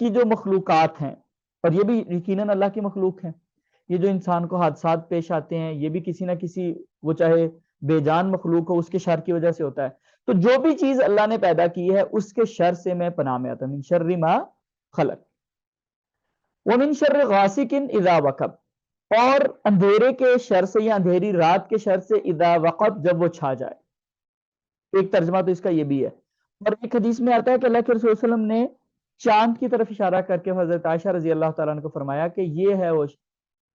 کی جو مخلوقات ہیں، اور یہ بھی یقیناً اللہ کی مخلوق ہیں، یہ جو انسان کو حادثات پیش آتے ہیں یہ بھی کسی نہ کسی، وہ چاہے بے جان مخلوق ہو، اس کے شر کی وجہ سے ہوتا ہے. تو جو بھی چیز اللہ نے پیدا کی ہے اس کے شر سے میں پناہ میں آتا ہوں. من شر ما خلق ومن شر غاسق اذا وقب، اور اندھیرے کے شر سے یا اندھیری رات کے شر سے اذا وقب، جب وہ چھا جائے. ایک ترجمہ تو اس کا یہ بھی ہے. اور ایک حدیث میں آتا ہے کہ اللہ کے رسول صلی اللہ علیہ وسلم نے چاند کی طرف اشارہ کر کے حضرت عائشہ رضی اللہ تعالیٰ عنہ کو فرمایا کہ یہ ہے وہ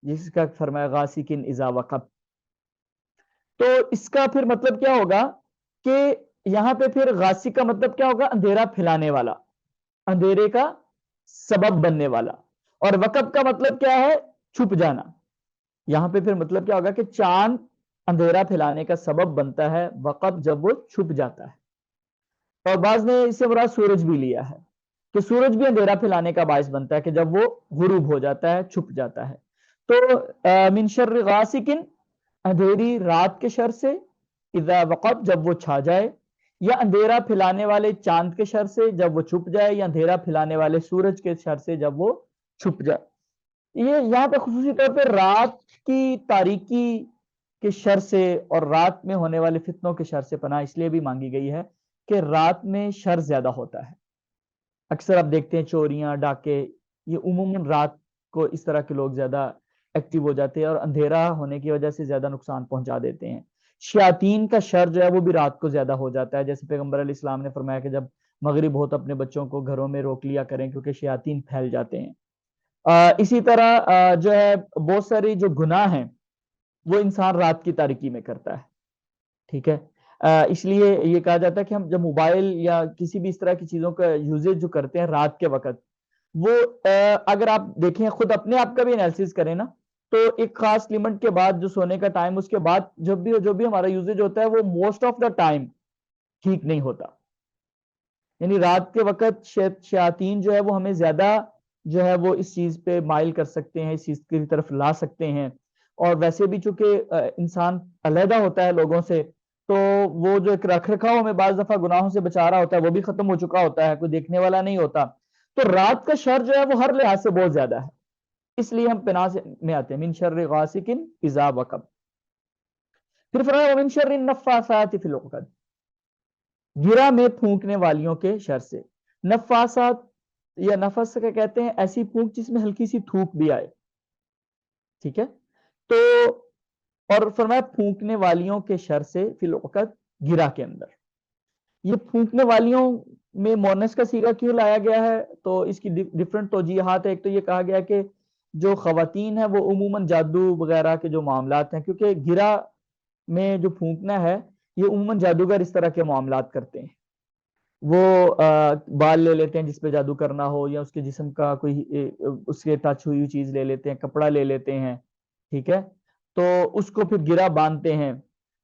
جس کا فرمایا غاسق اذا وقب. تو اس کا پھر مطلب کیا ہوگا کہ یہاں پہ پھر غاسق کا مطلب کیا ہوگا؟ اندھیرا پھیلانے والا، اندھیرے کا سبب بننے والا. اور وقب کا مطلب کیا ہے؟ چھپ جانا. یہاں پہ پھر مطلب کیا ہوگا کہ چاند اندھیرا پھیلانے کا سبب بنتا ہے وقب جب وہ چھپ جاتا ہے. اور بعض نے اس سے مراد سورج بھی لیا ہے کہ سورج بھی اندھیرا پھیلانے کا باعث بنتا ہے کہ جب وہ غروب ہو جاتا ہے، چھپ جاتا ہے. تو من شر غاسق، اندھیری رات کے شر سے، اذا وقب، جب وہ چھا جائے، یا اندھیرا پھیلانے والے چاند کے شر سے جب وہ چھپ جائے، یا اندھیرا پھیلانے والے سورج کے شر سے جب وہ چھپ جائے. یہ یہاں پہ خصوصی طور پہ رات کی تاریکی کے شر سے اور رات میں ہونے والے فتنوں کے شر سے پناہ اس لیے بھی مانگی گئی ہے کہ رات میں شر زیادہ ہوتا ہے. اکثر آپ دیکھتے ہیں چوریاں، ڈاکے، یہ عموماً رات کو اس طرح کے لوگ زیادہ ایکٹیو ہو جاتے ہیں اور اندھیرا ہونے کی وجہ سے زیادہ نقصان پہنچا دیتے ہیں. شیاطین کا شر جو ہے وہ بھی رات کو زیادہ ہو جاتا ہے، جیسے پیغمبر علیہ السلام نے فرمایا کہ جب مغرب ہو تو اپنے بچوں کو گھروں میں روک لیا کریں کیونکہ شیاطین پھیل جاتے ہیں. اسی طرح جو ہے بہت ساری جو گناہ ہیں وہ انسان رات کی تاریکی میں کرتا ہے. ٹھیک ہے، اس لیے یہ کہا جاتا ہے کہ ہم جب موبائل یا کسی بھی اس طرح کی چیزوں کا یوزیج جو کرتے ہیں رات کے وقت، وہ اگر آپ دیکھیں خود اپنے آپ کا بھی انالیسس کریں نا، تو ایک خاص لمٹ کے بعد جو سونے کا ٹائم، اس کے بعد جو بھی ہمارا یوزیج ہوتا ہے وہ موسٹ آف دا ٹائم ٹھیک نہیں ہوتا. یعنی رات کے وقت شیاطین جو ہے وہ ہمیں زیادہ جو ہے وہ اس چیز پہ مائل کر سکتے ہیں، اس چیز کی طرف لا سکتے ہیں. اور ویسے بھی چونکہ انسان علیحدہ ہوتا ہے لوگوں سے، تو وہ جو ایک رکھ رکھاؤ ہمیں بعض دفعہ گناہوں سے بچا رہا ہوتا ہے وہ بھی ختم ہو چکا ہوتا ہے، کوئی دیکھنے والا نہیں ہوتا. تو رات کا شر جو ہے وہ ہر لحاظ سے بہت زیادہ ہے، اس لیے ہم پناہ میں آتے ہیں. من شر غاسق اذا وقب. پھر فرمایا ومن شر النفاثات فی العقد، گرہ میں پھونکنے والیوں کے شر سے. نفاسات یا نفس کا کہتے ہیں ایسی پھونک جس میں ہلکی سی تھوک بھی آئے. ٹھیک ہے، تو اور فرمایا پھونکنے والیوں کے شر سے فی العقد، گرہ کے اندر. یہ پھونکنے والیوں میں مونس کا صیغہ کیوں لایا گیا ہے؟ تو اس کی ڈفرنٹ توجیحات ہے. ایک تو یہ کہا گیا کہ جو خواتین ہیں وہ عموماً جادو وغیرہ کے جو معاملات ہیں، کیونکہ گرہ میں جو پھونکنا ہے یہ عموماً جادوگر اس طرح کے معاملات کرتے ہیں. وہ بال لے لیتے ہیں جس پہ جادو کرنا ہو، یا اس کے جسم کا کوئی اس کے ٹچ ہوئی چیز لے لیتے ہیں، کپڑا لے لیتے ہیں. ٹھیک ہے، تو اس کو پھر گرہ باندھتے ہیں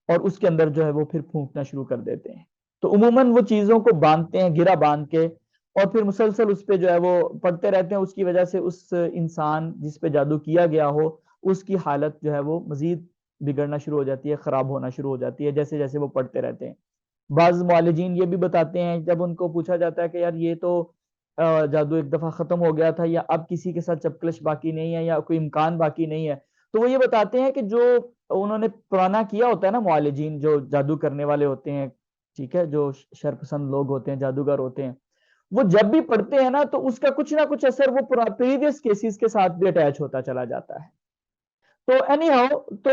اور اس کے اندر جو ہے وہ پھر پھونکنا شروع کر دیتے ہیں. تو عموماً وہ چیزوں کو باندھتے ہیں گرہ باندھ کے، اور پھر مسلسل اس پہ جو ہے وہ پڑھتے رہتے ہیں. اس کی وجہ سے اس انسان جس پہ جادو کیا گیا ہو اس کی حالت جو ہے وہ مزید بگڑنا شروع ہو جاتی ہے، خراب ہونا شروع ہو جاتی ہے جیسے جیسے وہ پڑھتے رہتے ہیں. بعض معالجین یہ بھی بتاتے ہیں جب ان کو پوچھا جاتا ہے کہ یار یہ تو جادو ایک دفعہ ختم ہو گیا تھا، یا اب کسی کے ساتھ چپکلش باقی نہیں ہے، یا کوئی امکان باقی نہیں ہے، تو وہ یہ بتاتے ہیں کہ جو انہوں نے پرانا کیا ہوتا ہے نا، معالجین جو جادو کرنے والے ہوتے ہیں، ٹھیک ہے، جو شرپسند لوگ ہوتے ہیں، جادوگر ہوتے ہیں، وہ جب بھی پڑھتے ہیں نا تو اس کا کچھ نہ کچھ اثر وہ پریویس کیسز کے ساتھ بھی اٹیچ ہوتا چلا جاتا ہے. تو اینی ہاؤ، تو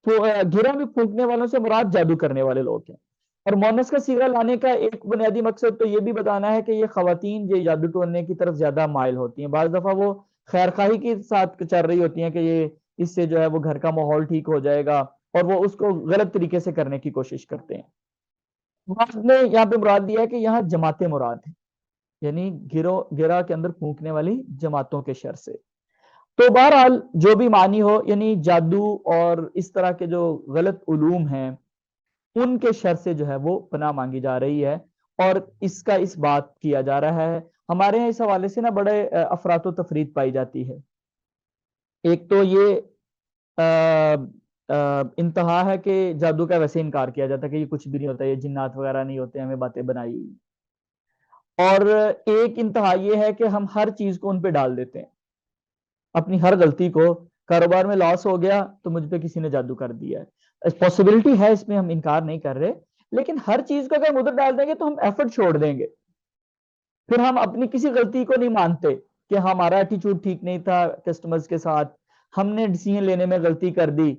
گرہ میں پھونکنے والوں سے مراد جادو کرنے والے لوگ ہیں. اور مونس کا صیغہ لانے کا ایک بنیادی مقصد تو یہ بھی بتانا ہے کہ یہ خواتین جو جادو ٹونے کی طرف زیادہ مائل ہوتی ہیں. بعض دفعہ وہ خیر خواہی کے ساتھ چل رہی ہوتی ہیں کہ یہ اس سے جو ہے وہ گھر کا ماحول ٹھیک ہو جائے گا، اور وہ اس کو غلط طریقے سے کرنے کی کوشش کرتے ہیں. بعض نے یہاں پہ مراد دیا ہے کہ یہاں جماعتیں مراد ہیں، یعنی گرہ کے اندر پھونکنے والی جماعتوں کے شر سے. تو بہرحال جو بھی معنی ہو، یعنی جادو اور اس طرح کے جو غلط علوم ہیں ان کے شر سے جو ہے وہ پناہ مانگی جا رہی ہے، اور اس کا اس بات کیا جا رہا ہے. ہمارے یہاں اس حوالے سے نا بڑے افراط و تفرید پائی جاتی ہے. ایک تو یہ انتہا ہے کہ جادو کا ویسے انکار کیا جاتا ہے کہ یہ کچھ بھی نہیں ہوتا، یہ جنات وغیرہ نہیں ہوتے، ہمیں باتیں بنائی. اور ایک انتہا یہ ہے کہ ہم ہر چیز کو ان پہ ڈال دیتے ہیں، اپنی ہر غلطی کو، کاروبار میں لاس ہو گیا تو مجھ پہ کسی نے جادو کر دیا ہے، پاسبلٹی ہے، اس میں ہم انکار نہیں کر رہے، لیکن ہر چیز کو اگر ہم ادھر ڈال دیں گے تو ہم ایفرٹ چھوڑ دیں گے، پھر ہم اپنی کسی غلطی کو نہیں مانتے کہ ہمارا ایٹیچیوڈ ٹھیک نہیں تھا کسٹمرز کے ساتھ، ہم نے ڈیسیژن لینے میں غلطی کر دی،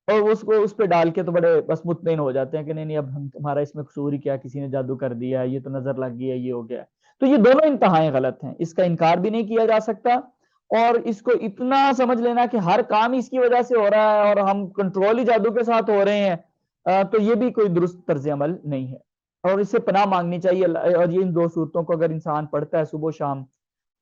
اور اس کو اس پہ ڈال کے تو بڑے بس مطمئن ہو جاتے ہیں کہ نہیں اب ہمارا اس میں قصور ہی کیا، کسی نے جادو کر دیا، یہ تو نظر لگ گیا، یہ ہو گیا۔ تو یہ دونوں انتہائیں غلط ہیں، اس کا انکار بھی نہیں کیا جا سکتا، اور اس کو اتنا سمجھ لینا کہ ہر کام اس کی وجہ سے ہو رہا ہے اور ہم کنٹرول ہی جادو کے ساتھ ہو رہے ہیں، تو یہ بھی کوئی درست طرز عمل نہیں ہے، اور اس سے پناہ مانگنی چاہیے۔ اور یہ ان دو صورتوں کو اگر انسان پڑھتا ہے صبح و شام،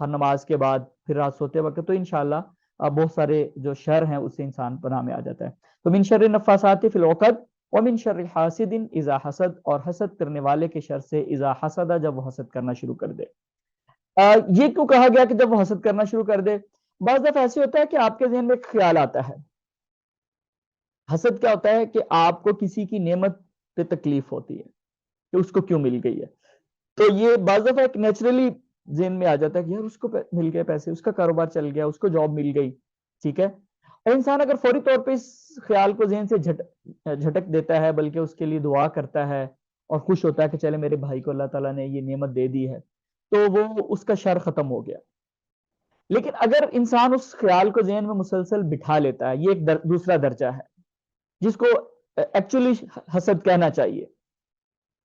ہر نماز کے بعد، پھر رات سوتے وقت، تو انشاءاللہ بہت سارے جو شر ہیں اس سے انسان پناہ میں آ جاتا ہے۔ تو من شر النفاثات فی العقد ومن شر حاسد اذا حسد، اور حسد کرنے والے کے شر سے اذا حسد، جب وہ حسد کرنا شروع کر دے۔ یہ کیوں کہا گیا کہ جب وہ حسد کرنا شروع کر دے؟ بعض دفعہ ایسے ہوتا ہے کہ آپ کے ذہن میں ایک خیال آتا ہے، حسد کیا ہوتا ہے کہ آپ کو کسی کی نعمت پہ تکلیف ہوتی ہے کہ اس کو کیوں مل گئی ہے، تو یہ بعض دفعہ ایک نیچرلی ذہن میں آ جاتا ہے کہ یار اس کو مل گئے پیسے، اس کا کاروبار چل گیا، اس کو جاب مل گئی، ٹھیک ہے، اور انسان اگر فوری طور پہ اس خیال کو ذہن سے جھٹک دیتا ہے، بلکہ اس کے لیے دعا کرتا ہے اور خوش ہوتا ہے کہ چلے میرے بھائی کو اللہ تعالیٰ نے یہ نعمت دے دی ہے، تو وہ اس کا شر ختم ہو گیا۔ لیکن اگر انسان اس خیال کو ذہن میں مسلسل بٹھا لیتا ہے، یہ ایک دوسرا درجہ ہے جس کو ایکچولی حسد کہنا چاہیے،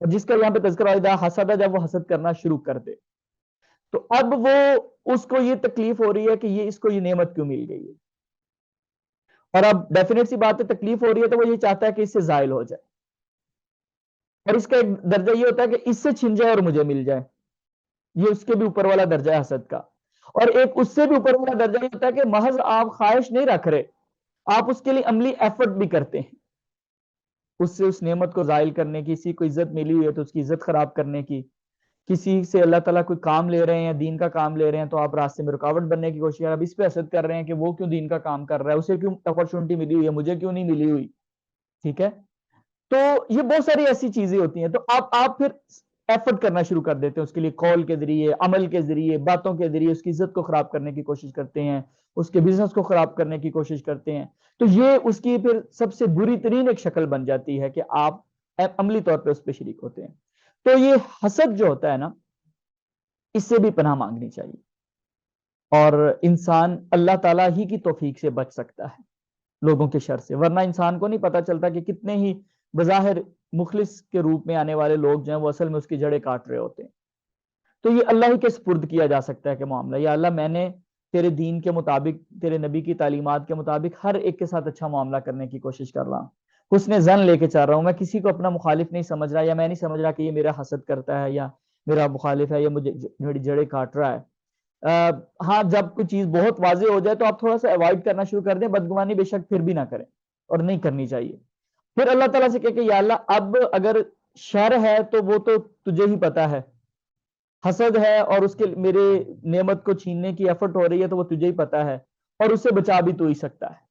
اور جس کا یہاں پہ تذکرہ اذا حسد، جب وہ حسد کرنا شروع کر دے، تو اب وہ اس کو یہ تکلیف ہو رہی ہے کہ یہ اس کو یہ نعمت کیوں مل گئی ہے، اور اب ڈیفینیٹ سی بات ہے تکلیف ہو رہی ہے تو وہ یہ چاہتا ہے کہ اس سے زائل ہو جائے، اور اس کا ایک درجہ یہ ہوتا ہے کہ اس سے چھن جائے اور مجھے مل جائے، یہ اس کے بھی اوپر والا درجہ ہے حسد کا۔ اور ایک اس سے بھی اوپر والا درجہ یہ ہوتا ہے کہ محض آپ خواہش نہیں رکھ رہے، آپ اس کے لیے عملی ایفرٹ بھی کرتے ہیں، اس سے اس نعمت کو زائل کرنے کی، کسی کو عزت ملی ہوئی ہے تو اس کی عزت خراب کرنے کی، کسی سے اللہ تعالیٰ کوئی کام لے رہے ہیں، دین کا کام لے رہے ہیں، تو آپ راستے میں رکاوٹ بننے کی کوشش کر رہے ہیں، اب اس پہ حسد کر رہے ہیں کہ وہ کیوں دین کا کام کر رہا ہے، اسے کیوں اپرچونٹی ملی ہوئی ہے، مجھے کیوں نہیں ملی ہوئی، ٹھیک ہے۔ تو یہ بہت ساری ایسی چیزیں ہوتی ہیں، تو آپ پھر ایفرٹ کرنا شروع کر دیتے ہیں اس کے لیے، کال کے ذریعے، عمل کے ذریعے، باتوں کے ذریعے اس کی عزت کو خراب کرنے کی کوشش کرتے ہیں، اس کے بزنس کو خراب کرنے کی کوشش کرتے ہیں، تو یہ اس کی پھر سب سے بری ترین ایک شکل بن جاتی ہے کہ آپ عملی طور پہ اس پہ شریک ہوتے ہیں۔ تو یہ حسد جو ہوتا ہے نا، اس سے بھی پناہ مانگنی چاہیے، اور انسان اللہ تعالیٰ ہی کی توفیق سے بچ سکتا ہے لوگوں کے شر سے، ورنہ انسان کو نہیں پتا چلتا کہ کتنے ہی بظاہر مخلص کے روپ میں آنے والے لوگ جو ہیں وہ اصل میں اس کی جڑیں کاٹ رہے ہوتے ہیں۔ تو یہ اللہ ہی کے سپرد کیا جا سکتا ہے کہ معاملہ، یا اللہ میں نے تیرے دین کے مطابق، تیرے نبی کی تعلیمات کے مطابق ہر ایک کے ساتھ اچھا معاملہ کرنے کی کوشش کر رہا ہوں، حسن ظن لے کے چل رہا ہوں، میں کسی کو اپنا مخالف نہیں سمجھ رہا، یا میں نہیں سمجھ رہا کہ یہ میرا حسد کرتا ہے یا میرا مخالف ہے، یا مجھے میری جڑیں کاٹ رہا ہے۔ ہاں جب کوئی چیز بہت واضح ہو جائے تو آپ تھوڑا سا اوائڈ کرنا شروع کر دیں، بدگمانی بے شک پھر بھی نہ کریں، اور نہیں کرنی چاہیے۔ پھر اللہ تعالیٰ سے کہ یا اللہ اب اگر شر ہے تو وہ تو تجھے ہی پتا ہے، حسد ہے اور اس کے میرے نعمت کو چھیننے کی ایفرٹ ہو رہی ہے تو وہ تجھے ہی پتا ہے، اور اس سے بچا بھی تو ہی سکتا ہے۔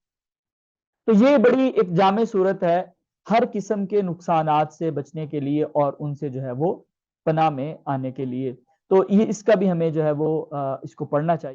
تو یہ بڑی ایک جامع صورت ہے ہر قسم کے نقصانات سے بچنے کے لیے، اور ان سے جو ہے وہ پناہ میں آنے کے لیے، تو یہ اس کا بھی ہمیں جو ہے وہ اس کو پڑھنا چاہیے۔